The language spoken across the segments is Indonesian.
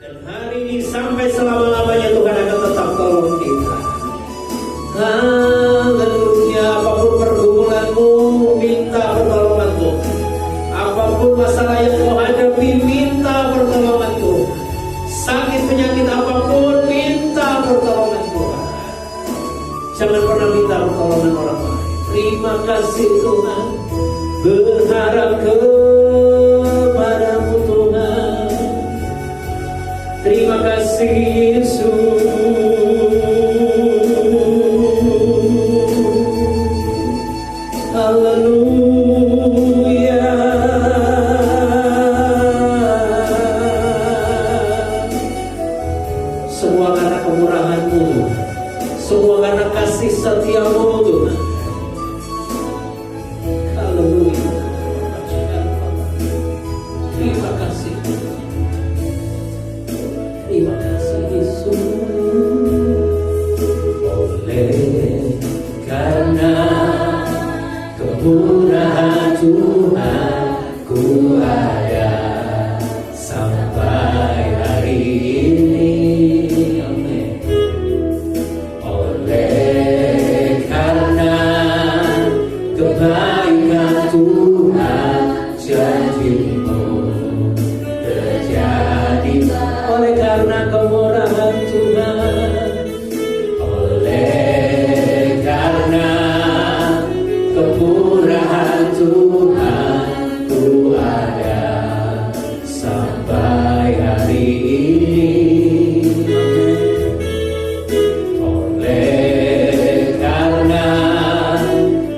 Dan hari ini sampai selama-lamanya Tuhan akan tetap tolong kita. Haleluya. Apapun pergumulanmu, minta pertolongan Tuhan. Apapun masalah yang kau hadapi, minta pertolongan Tuhan. Sakit penyakit apapun, minta pertolongan Tuhan. Jangan pernah minta pertolongan orang lain. Terima kasih Tuhan. Berharap kepadamu Tuhan. Terima kasih Yesus. Haleluya. Semua karena kemurahan-Mu, semua karena kasih setia-Mu Tuhan. Haleluya. Terima kasih. Terima kasih Yesus. Oleh karena kemurahan Tuhan, ku ada sampai hari ini. Amin. Oleh karena kebaikan Tuhan, janji-Mu terjadi. Oleh karena kemurahan Tuhan, oleh karena kemurahan Tuhan, ku ada sampai hari ini. Oleh karena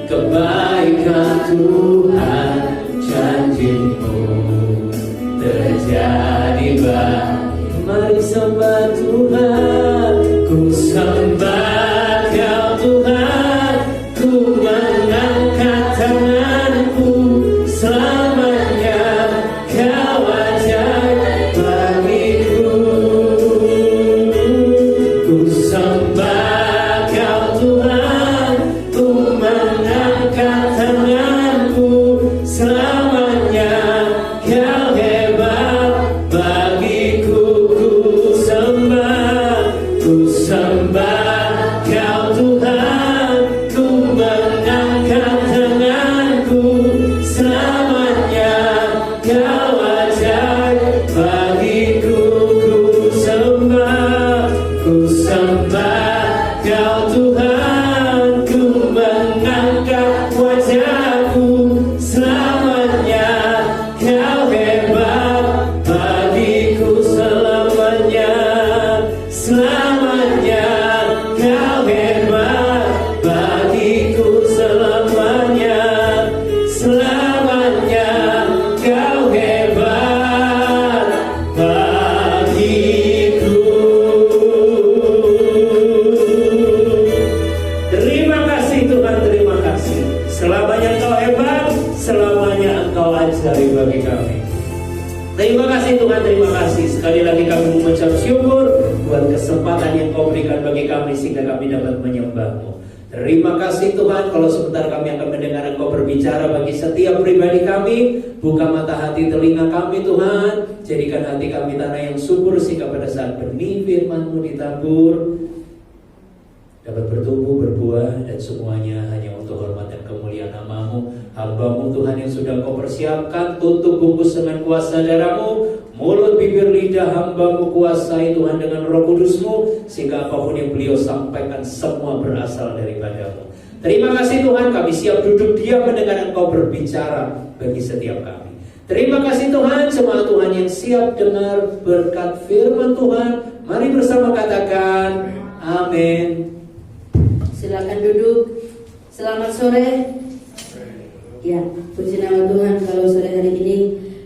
kebaikan Tuhan, janji-Mu terjadi. Mari sembah Tuhan, ku sembah Kau Tuhan, ku mengangkat tanganku, selamanya Kau ajaib bagiku. Ku sembah Kau Tuhan, ku mengangkat tanganku, selamanya Kau hebat bagiku. Ku sembah Kau Tuhan, ku mengangkat tanganku, selamanya Kau ajaib bagiku. Ku sembah Kau Tuhan, ku mengangkat wajahku, selamanya Kau hebat bagiku. Selamanya Kau hebat bagiku. Selamanya Kau hebat bagiku. Terima kasih Tuhan, terima kasih. Selamanya Engkau hebat, selamanya Engkau ajaib bagi kami. Terima kasih Tuhan, terima kasih. Sekali lagi kami mengucap syukur buat kesempatan yang Kau berikan bagi kami sehingga kami dapat menyembah-Mu. Terima kasih Tuhan, kalau sebentar kami akan mendengar Engkau berbicara bagi setiap pribadi kami. Buka mata hati telinga kami Tuhan. Jadikan hati kami tanah yang subur sehingga pada saat benih firman-Mu ditabur dapat bertumbuh, berbuah, dan semuanya hanya untuk hormat dan kemuliaan nama-Mu. Hamba-Mu Tuhan yang sudah Kau persiapkan, tutup bungkus dengan kuasa darah-Mu. Mulut, bibir, lidah hamba-Mu kuasai Tuhan dengan Roh Kudus-Mu, sehingga apapun yang beliau sampaikan semua berasal daripada-Mu. Terima kasih Tuhan, kami siap duduk diam mendengar Engkau berbicara bagi setiap kami. Terima kasih Tuhan, semua Tuhan yang siap dengar berkat firman Tuhan. Mari bersama katakan amin. Silakan duduk. Selamat sore. Ya, puji nama Tuhan. Kalau sore hari ini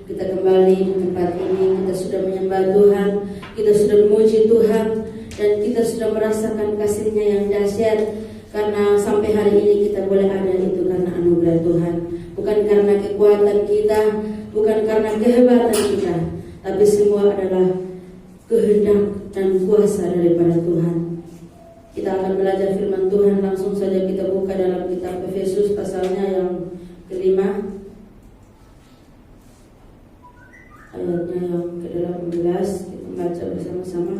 kita kembali di tempat ini, kita sudah menyembah Tuhan, kita sudah memuji Tuhan, dan kita sudah merasakan kasih-Nya yang dahsyat. Karena sampai hari ini kita boleh ada itu karena anugerah Tuhan, bukan karena kekuatan kita, bukan karena kehebatan kita, tapi semua adalah kehendak dan kuasa daripada Tuhan. Kita akan belajar firman Tuhan. Langsung saja kita buka dalam kitab Efesus pasalnya yang kelima, ayatnya yang ke-18. Kita membaca bersama-sama.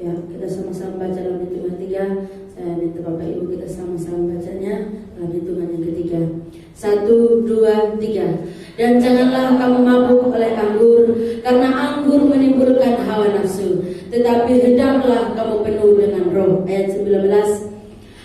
Ya, kita sama-sama baca dalam hitungan 3. Saya minta Bapak Ibu kita sama-sama bacanya dalam hitungan yang ketiga. 1, 2, 3. Dan janganlah kamu mabuk oleh anggur, karena anggur menimbulkan hawa nafsu, tetapi hendaklah kamu penuh dengan Roh. Ayat 19.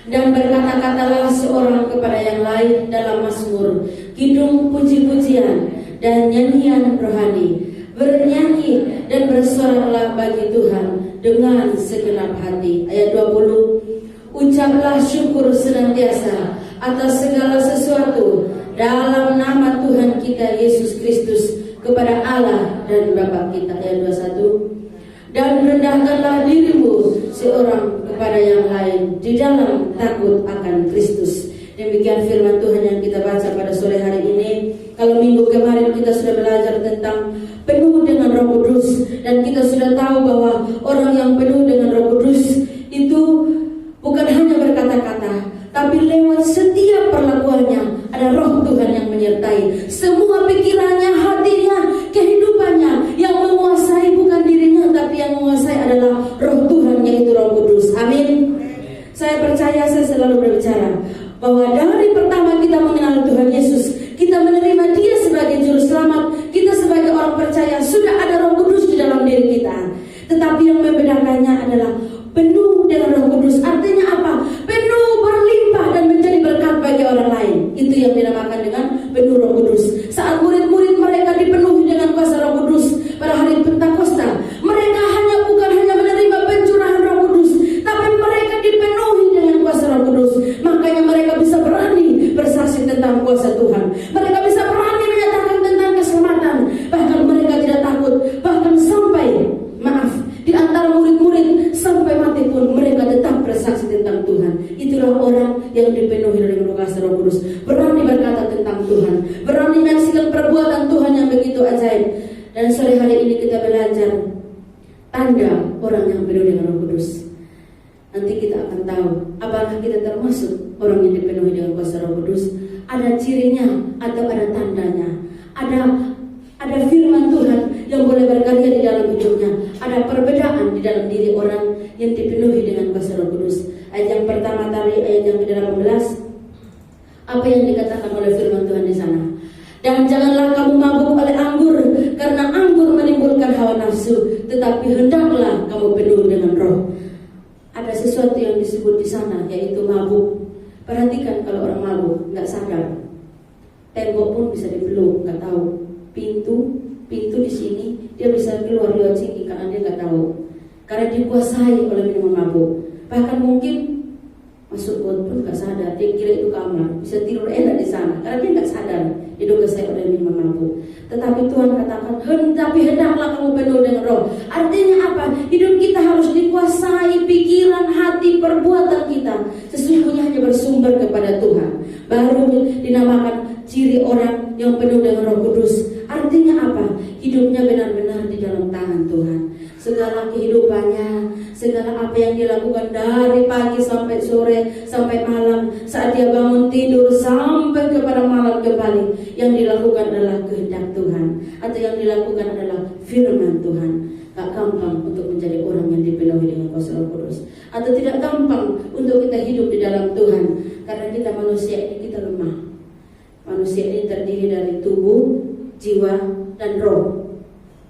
Dan berkata-katalah seorang kepada yang lain dalam mazmur, kidung puji-pujian dan nyanyian rohani. Bernyanyi dan bersoraklah bagi Tuhan dengan segenap hati. Ayat 20. Ucaplah syukur senantiasa atas segala sesuatu dalam nama Tuhan kita Yesus Kristus kepada Allah dan Bapa kita. Ayat 21. Dan rendahkanlah dirimu seorang kepada yang lain di dalam takut akan Kristus. Demikian firman Tuhan yang kita baca pada sore hari ini. Kalau minggu kemarin kita sudah belajar tentang penuh dengan Roh Kudus, dan kita sudah tahu bahwa orang yang penuh dengan Roh Kudus itu bukan hanya berkata-kata, tapi lewat setiap perlakuannya ada Roh Tuhan yang menyertai. Semua pikirannya, hatinya, kehidupannya, yang menguasai bukan dirinya, tapi yang menguasai adalah Roh Tuhan, yaitu Roh Kudus. Amin. Saya percaya, saya selalu berbicara bahwa dari pertama kita mengenal Tuhan Yesus, kita menerima Dia sebagai juru selamat, kita sebagai orang percaya sudah ada Roh Kudus di dalam diri kita. Tetapi yang membedakannya adalah penuh dengan Roh Kudus. Artinya apa? Penuh, berlimpah, dan menjadi berkat bagi orang lain. Itu yang dinamakan dengan penuh Roh Kudus. Saat murid-murid mereka dipenuhi dengan kuasa Roh Kudus pada hari Pentakosta, mereka bukan hanya menerima pencurahan Roh Kudus, tapi mereka dipenuhi dengan kuasa Roh Kudus. Makanya mereka bisa berani bersaksi tentang kuasa Tuhan. Mereka bisa berani menyatakan tentang keselamatan. Bahkan mereka tidak takut. Bahkan sampai, di antara murid-murid sampai mati pun mereka tetap bersaksi tentang Tuhan. Itulah orang yang dipenuhi dengan kuasa Roh Kudus. Berani berkata tentang Tuhan, berani menyaksikan perbuatan Tuhan yang begitu ajaib. Dan sore hari ini kita belajar tanda orang yang penuh dengan Roh Kudus. Nanti kita akan tahu apakah kita termasuk orang yang dipenuhi dengan kuasa Roh Kudus. Ada cirinya atau ada tandanya. Ada firman Tuhan yang boleh berkarya di dalam hidupnya. Ada perbedaan di dalam diri orang yang dipenuhi dengan kuasa Roh Kudus. Ayat yang pertama tadi, ayat yang ke-18. Apa yang dikatakan oleh firman Tuhan di sana? Dan janganlah kamu mabuk oleh anggur, karena anggur menimbulkan hawa nafsu, tetapi hendaklah kamu penuh dengan Roh. Ada sesuatu yang disebut di sana, yaitu mabuk. Perhatikan kalau orang mabuk, nggak sadar. Tembok pun bisa dipeluk, nggak tahu. Pintu di sini dia bisa keluar lewat sini karena dia nggak tahu. Karena dikuasai oleh minuman mabuk. Bahkan mungkin masuk got pun nggak sadar. Dia kira itu kamar, bisa tidur enak di sana karena dia nggak sadar dikuasai oleh minuman mabuk. Tetapi Tuhan katakan, tapi hendaklah kamu penuh dengan Roh. Artinya apa? Hidup kita harus dikuasai, pikiran, hati, perbuatan kita sesungguhnya hanya bersumber kepada Tuhan. Baru dinamakan ciri orang yang penuh dengan Roh Kudus. Artinya apa? Hidupnya benar-benar di dalam tangan Tuhan. Segala kehidupannya, segala apa yang dia lakukan dari pagi sampai sore, sampai malam, saat dia bangun tidur sampai kepada malam kembali, yang dilakukan adalah kehendak Tuhan, atau yang dilakukan adalah firman Tuhan. Gak gampang untuk menjadi orang yang dipenuhi dengan kuasa Roh Kudus, atau tidak gampang untuk kita hidup di dalam Tuhan, karena kita manusia ini kita lemah. Manusia ini terdiri dari tubuh, jiwa, dan roh.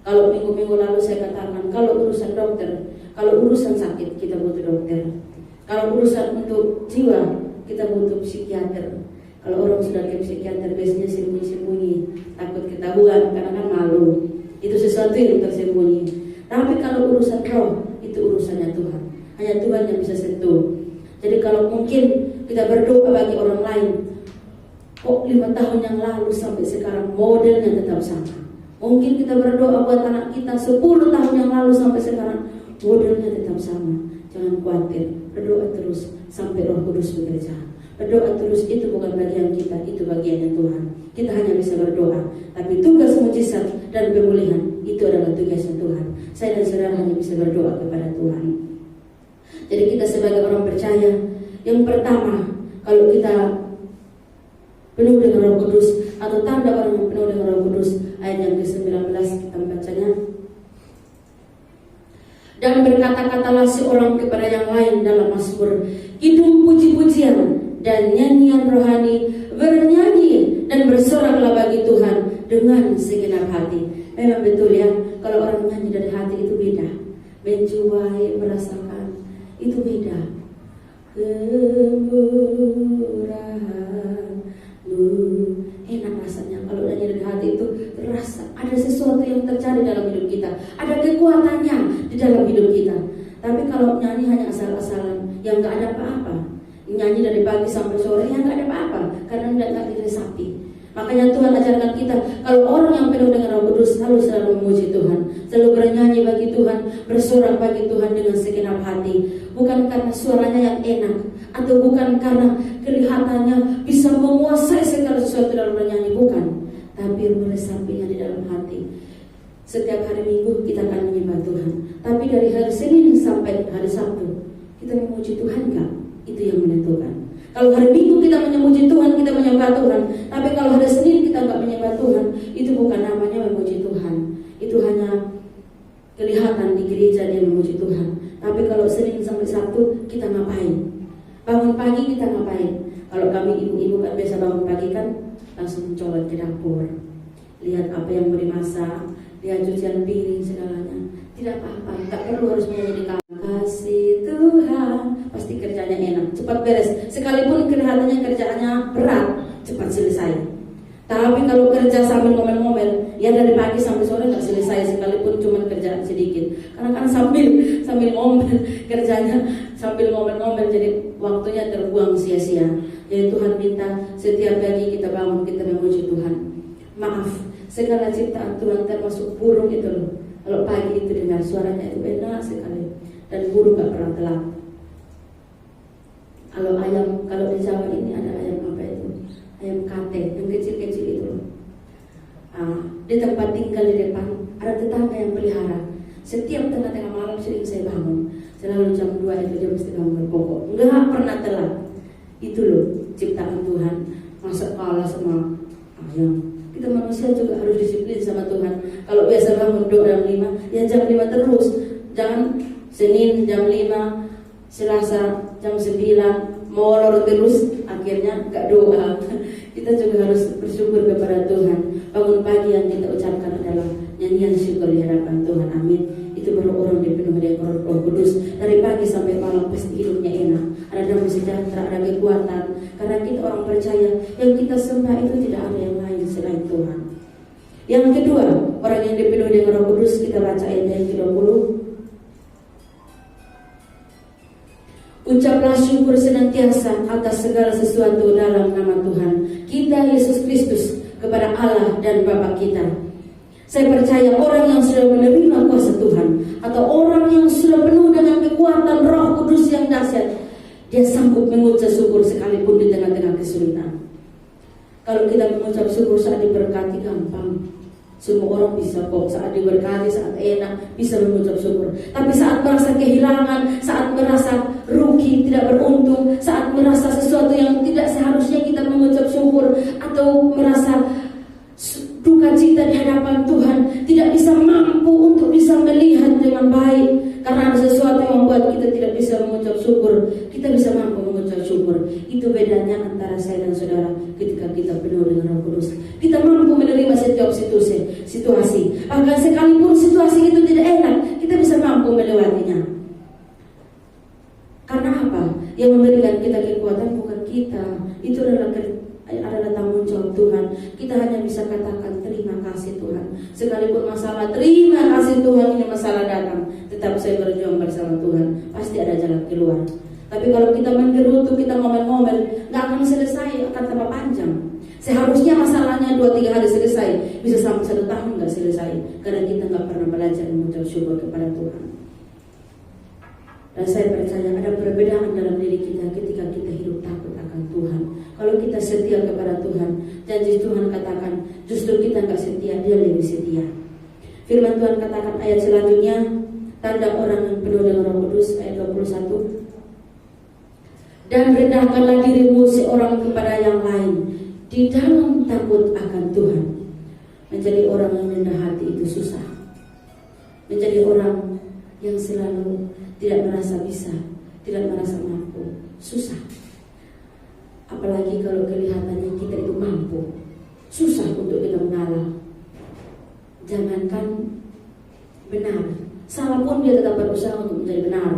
Kalau minggu-minggu lalu saya katakan, kalau urusan dokter, kalau urusan sakit kita butuh dokter. Kalau urusan untuk jiwa kita butuh psikiater. Kalau orang sudah ke psikiater biasanya sembunyi-sembunyi, takut ketahuan karena kan malu. Itu sesuatu yang tersembunyi. Tapi kalau urusan roh itu urusannya Tuhan. Hanya Tuhan yang bisa sentuh. Jadi kalau mungkin kita berdoa bagi orang lain, kok 5 tahun yang lalu sampai sekarang modelnya tetap sama. Mungkin kita berdoa buat anak kita 10 tahun yang lalu sampai sekarang modelnya tetap sama. Jangan khawatir, berdoa terus sampai Roh Kudus bekerja. Berdoa terus itu bukan bagian kita, itu bagiannya Tuhan. Kita hanya bisa berdoa, tapi tugas mujizat dan pemulihan itu adalah tugasnya Tuhan. Saya dan saudara hanya bisa berdoa kepada Tuhan. Jadi kita sebagai orang percaya, yang pertama, kalau kita penuh dengan Roh Kudus, atau tanda orang yang penuh dengan Roh Kudus, ayat yang ke-19 kita membacanya. Dan berkata-katalah seorang kepada yang lain dalam mazmur, kidung puji-pujian dan nyanyian rohani, bernyanyi dan bersoraklah bagi Tuhan dengan segenap hati. Memang betul ya, kalau orang nyanyi dari hati itu beda. Menjuai, merasakan, itu beda. Kemurahan-Mu, enak rasanya kalau nyanyi dari hati itu terasa ada sesuatu yang terjadi dalam hidup kita, ada kekuatannya di dalam hidup kita. Tapi kalau nyanyi hanya asal-asalan, yang gak ada apa-apa, nyanyi dari pagi sampai sore yang gak ada apa-apa, karena tidak diresapi. Makanya Tuhan ajarkan kita, kalau orang yang penuh dengan Roh Kudus selalu memuji Tuhan, selalu bernyanyi bagi Tuhan, bersorak bagi Tuhan dengan segenap hati. Bukan karena suaranya yang enak, atau bukan karena kelihatannya bisa menguasai segala sesuatu dalam bernyanyi, bukan, tapi meresapinya di dalam hati. Setiap hari Minggu kita akan menyembah Tuhan, tapi dari hari Senin sampai hari Sabtu kita memuji Tuhan enggak? Itu yang menentukan. Kalau hari Minggu kita memuji Tuhan, kita menyembah Tuhan, tapi kalau hari Senin kita enggak menyembah Tuhan, itu bukan namanya memuji Tuhan. Itu hanya kelihatan di gereja dia memuji Tuhan. Tapi kalau Senin sampai Sabtu kita ngapain? Bangun pagi kita ngapain? Kalau kami ibu-ibu kan biasa bangun pagi kan langsung colot ke dapur, lihat apa yang mau dimasak, lihat cucian piring segalanya. Tidak apa-apa, tak perlu harus menyanyi di kamar. Kasih Tuhan, pasti kerjanya enak, cepat beres. Sekalipun kelihatannya kerjaannya berat, cepat selesai. Tapi kalau kerja sambil ngomel-ngomel, ya dari pagi sampai sore nggak selesai, sekalipun cuma kerjaan sedikit. Karena kan sambil ngomel kerjanya, sambil ngomel-ngomel, jadi waktunya terbuang sia-sia. Jadi Tuhan minta setiap pagi kita bangun, kita memuji Tuhan. Maaf, segala ciptaan Tuhan termasuk burung itu loh. Kalau pagi itu dengar suaranya itu enak sekali, dan burung gak pernah telat. Kalau ayam, kalau di Jawa ini ada ayam apa itu? Ayam kate, yang kecil-kecil itu loh. Di tempat tinggal di depan ada tetangga yang pelihara. Setiap tengah-tengah malam sering saya bangun, selalu jam 2 itu dia mesti bangun berkokok, nggak pernah telat. Itu loh ciptaan Tuhan. Masa kalah sama ayam? Kita manusia juga harus disiplin sama Tuhan. Kalau biasa bangun doa jam 5, ya jam 5 terus. Jangan Senin jam 5, Selasa jam 9, molor terus, akhirnya gak doa. Kita juga harus bersyukur kepada Tuhan. Bangun pagi yang kita ucapkan adalah nyanyian syukur di hadapan Tuhan. Amin. Itu baru orang dipenuhi dengan Roh Kudus. Dari pagi sampai malam pasti hidupnya enak, ada damai sejahtera, ada kekuatan. Karena kita orang percaya, yang kita sembah itu tidak ada yang lain selain Tuhan. Yang kedua, orang yang dipenuhi dengan Roh Kudus, kita baca ayat yang ke-20. Ucaplah syukur senantiasa atas segala sesuatu dalam nama Tuhan kita Yesus Kristus kepada Allah dan Bapa kita. Saya percaya orang yang sudah menerima kuasa Tuhan, atau orang yang sudah penuh dengan kekuatan Roh Kudus yang dahsyat, dia sanggup mengucap syukur sekalipun di tengah-tengah kesulitan. Kalau kita mengucap syukur saat diberkati gampang, semua orang bisa kok. Saat diberkati, saat enak, bisa mengucap syukur. Tapi saat merasa kehilangan, saat merasa rugi, tidak beruntung, saat merasa sesuatu yang tidak seharusnya kita mengucap syukur, atau merasa duka cita di hadapan Tuhan, tidak bisa mampu untuk bisa melihat dengan baik karena ada sesuatu yang membuat kita tidak bisa mengucap syukur, kita bisa mampu mengucap syukur. Itu bedanya antara saya dan saudara ketika kita penuh dengan Roh Kudus. Kita mampu menerima setiap situasi. Bahkan sekalipun situasi itu tidak enak, kita bisa mampu melewatinya. Karena apa? Yang memberikan kita kekuatan bukan kita, itu adalah tanggung jawab Tuhan. Kita hanya bisa katakan terima kasih Tuhan. Sekalipun masalah, terima kasih Tuhan, ini masalah datang, tetap saya berjuang bersama Tuhan. Pasti ada jalan keluar. Tapi kalau kita menggerutu, kita ngomel-ngomel, gak akan selesai, akan tambah panjang. Seharusnya masalahnya 2-3 hari selesai, bisa sampai 1 tahun gak selesai, karena kita gak pernah belajar mengucap syukur kepada Tuhan. Dan saya percaya ada perbedaan dalam diri kita ketika kita hidup takut akan akan Tuhan. Kalau kita setia kepada Tuhan, janji Tuhan katakan justru kita nggak setia, Dia lebih setia. Firman Tuhan katakan ayat selanjutnya, tanda orang yang penuh dengan Roh Kudus, ayat 21. Dan rendahkanlah dirimu seorang kepada yang lain di dalam takut akan Tuhan. Menjadi orang yang rendah hati itu susah. Menjadi orang yang selalu tidak merasa bisa, tidak merasa mampu, susah. Apalagi kalau kelihatannya kita itu mampu, susah untuk kita mengalah. Jangankan benar, salah pun dia tetap berusaha untuk menjadi benar,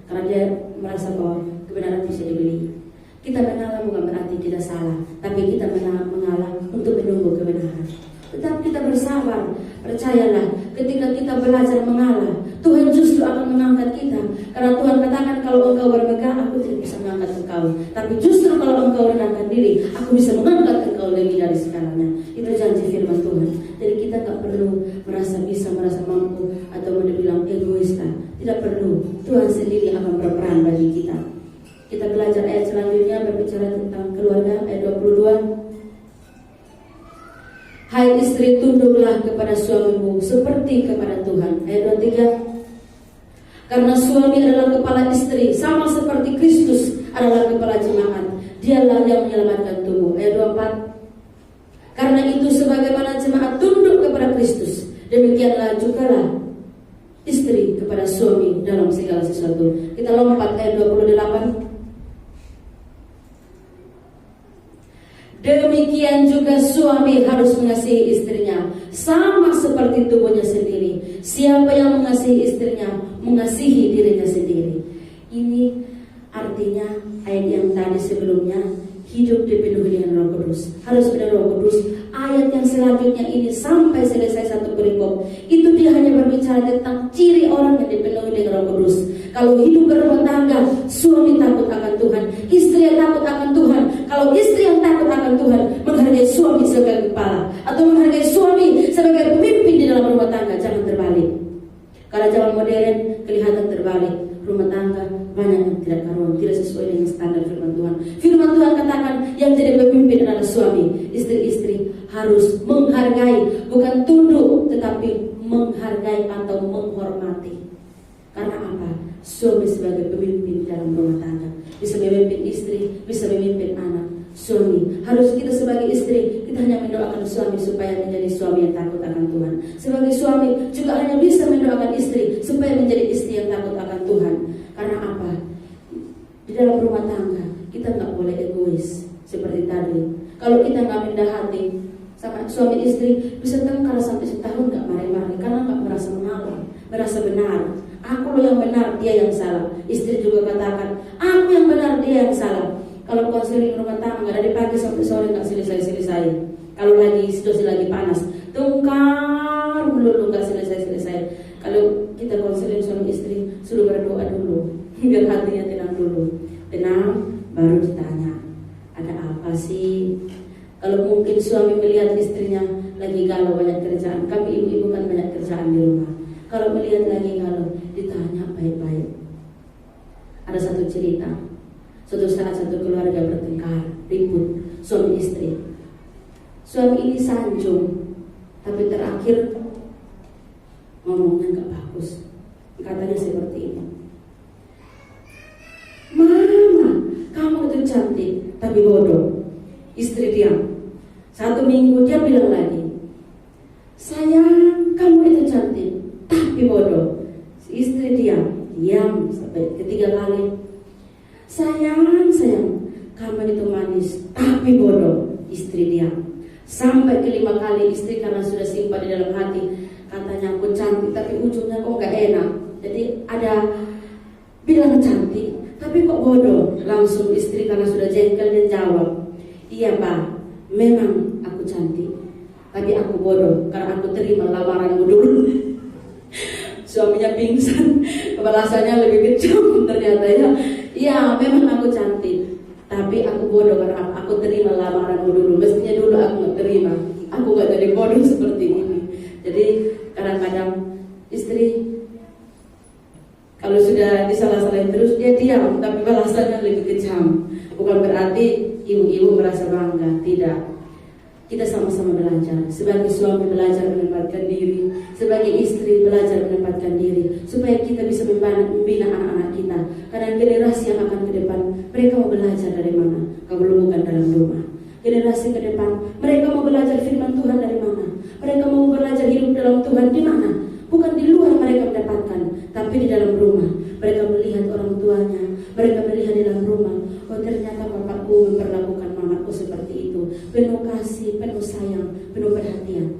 karena dia merasa bahwa kebenaran bisa dibeli. Kita mengalah bukan berarti kita salah, tapi kita mengalah untuk menunggu kebenaran. Tetap kita bersabar, percayalah, ketika kita belajar mengalah, Tuhan justru akan mengangkat kita. Karena Tuhan katakan, kalau engkau bermegah, aku tidak bisa mengangkat engkau. Tapi justru kalau engkau rendahkan diri, aku bisa mengangkat engkau lebih dari segalanya. Itu janji firman Tuhan. Jadi kita tak perlu merasa bisa, merasa mampu, atau dibilang egois. Tidak perlu. Tuhan sendiri akan berperan bagi kita. Kita belajar ayat selanjutnya berbicara tentang keluarga, ayat 22. Hai istri, tunduklah kepada suamimu seperti kepada Tuhan. Ayat 23. Karena suami adalah kepala istri, sama seperti Kristus adalah kepala jemaat. Dialah yang menyelamatkan tubuh. Ayat 24. Karena itu sebagaimana jemaat tunduk kepada Kristus, demikianlah jugalah istri kepada suami dalam segala sesuatu. Kita lompat ayat 28. Demikian juga suami harus mengasihi istrinya sama seperti tubuhnya sendiri. Siapa yang mengasihi istrinya, mengasihi dirinya sendiri. Ini artinya ayat yang tadi sebelumnya, hidup dipenuhi dengan Roh Kudus. Harus ada Roh Kudus. Ayat yang selanjutnya ini sampai selesai satu perikop, itu dia hanya berbicara tentang ciri orang yang dipenuhi dengan Roh Kudus. Kalau hidup berumah tangga, suami takut akan Tuhan, istri yang takut akan Tuhan. Kalau istri yang takut akan Tuhan, menghargai suami sebagai kepala, atau menghargai suami sebagai pemimpin di dalam rumah tangga. Jangan terbalik. Kalau zaman modern kelihatan terbalik, rumah tangga banyak yang tidak karuan, tidak sesuai dengan standar firman Tuhan. Firman Tuhan katakan yang jadi pemimpin adalah suami. Istri-istri harus menghargai, bukan tunduk, tetapi menghargai atau menghormati. Karena apa? Suami sebagai pemimpin dalam rumah tangga, bisa memimpin istri, bisa memimpin anak. Suami harus, kita sebagai istri, kita hanya mendoakan suami supaya menjadi suami yang takut akan Tuhan. Sebagai suami juga hanya bisa mendoakan istri supaya menjadi istri yang takut akan Tuhan. Karena apa? Di dalam rumah tangga kita nggak boleh egois seperti tadi. Kalau kita nggak rendah hati sama suami istri, bisa tengkar sampai setahun nggak marah-marah karena nggak merasa mengalah, merasa benar. Aku yang benar, dia yang salah. Istri juga katakan, aku yang benar, dia yang salah. Kalau konseling rumah tangga dari pagi sampai sore nggak selesai-selesai. Kalau lagi situasi lagi panas, tengkar melulu nggak selesai-selesai. Kalau kita konseling suami istri, suruh berdoa dulu, biar hatinya tenang dulu. Tenang, baru ditanya, ada apa sih? Kalau mungkin suami melihat istrinya lagi galau banyak kerjaan, kami ibu-ibu kan banyak kerjaan di rumah. Kalau melihat lagi galau, ditanya baik-baik. Ada satu cerita, suatu saat satu keluarga bertengkar, ribut, suami istri. Suami ini sanjung, tapi terakhir ngomongnya gak bagus. Katanya seperti ini, Mama, kamu itu cantik, tapi bodoh. Istri diam. 1 minggu dia bilang lagi, sayang, kamu itu cantik, tapi bodoh. Si istri diam sampai ketiga kali. Sayang, kamu itu manis, tapi bodoh. Istri diam. Sampai kelima kali istri karena sudah simpan di dalam hati, katanya aku cantik, tapi ujungnya kok gak enak. Jadi ada bilang cantik, tapi kok bodoh. Langsung istri karena sudah jengkel dia jawab, iya Pak, memang aku cantik, tapi aku bodoh karena aku terima lamaranmu dulu. Suaminya pingsan, balasannya lebih kejam ternyata ya. Iya, memang aku cantik, tapi aku bodoh karena aku terima lamaranmu dulu. Mestinya dulu aku gak terima, aku gak jadi bodoh seperti ini. Jadi kadang-kadang istri kalau sudah disalah-salahin terus dia diam, tapi balasannya lebih kejam. Bukan berarti ibu-ibu merasa bangga, tidak. Kita sama-sama belajar. Sebagai suami belajar menempatkan diri, sebagai istri belajar menempatkan diri, supaya kita bisa membina anak-anak kita. Karena generasi yang akan ke depan, mereka mau belajar dari mana? Kalau bukan dalam rumah. Generasi ke depan, mereka mau belajar firman Tuhan dari mana? Mereka mau belajar hidup dalam Tuhan di mana? Bukan di luar mereka mendapatkan, tapi di dalam rumah. Mereka melihat orang tuanya, mereka melihat di dalam rumah. Oh, ternyata bapakku memperlakukan mamaku seperti itu, penuh kasih, penuh sayang, penuh perhatian.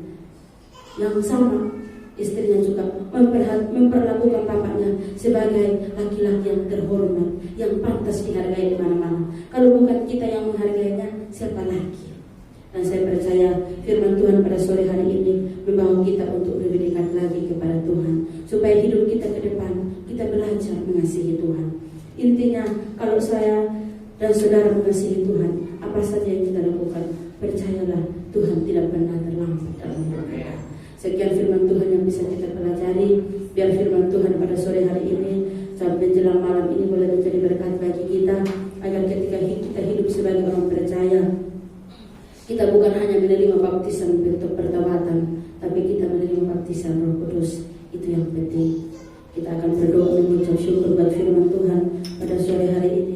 Yang sama, istrinya juga memperlakukan bapaknya sebagai laki-laki yang terhormat, yang pantas dihargai di mana-mana. Kalau bukan kita yang menghargainya, siapa lagi? Dan saya percaya firman Tuhan pada sore hari ini membawa kita untuk lebih dekat lagi kepada Tuhan, supaya hidup kita ke depan kita belajar mengasihi Tuhan. Intinya, kalau saya dan saudara mengasihi Tuhan, apa saja yang kita lakukan, percayalah Tuhan tidak pernah terlambat dalam hidup kita. Sekian firman Tuhan yang bisa kita pelajari. Biar firman Tuhan pada sore hari ini sampai menjelang malam ini boleh menjadi berkat bagi kita, agar ketika kita hidup sebagai orang percaya, kita bukan hanya menerima baptisan bentuk pertobatan, tapi kita menerima baptisan Roh Kudus. Itu yang penting. Kita akan berdoa mengucap syukur buat firman Tuhan pada sore hari ini.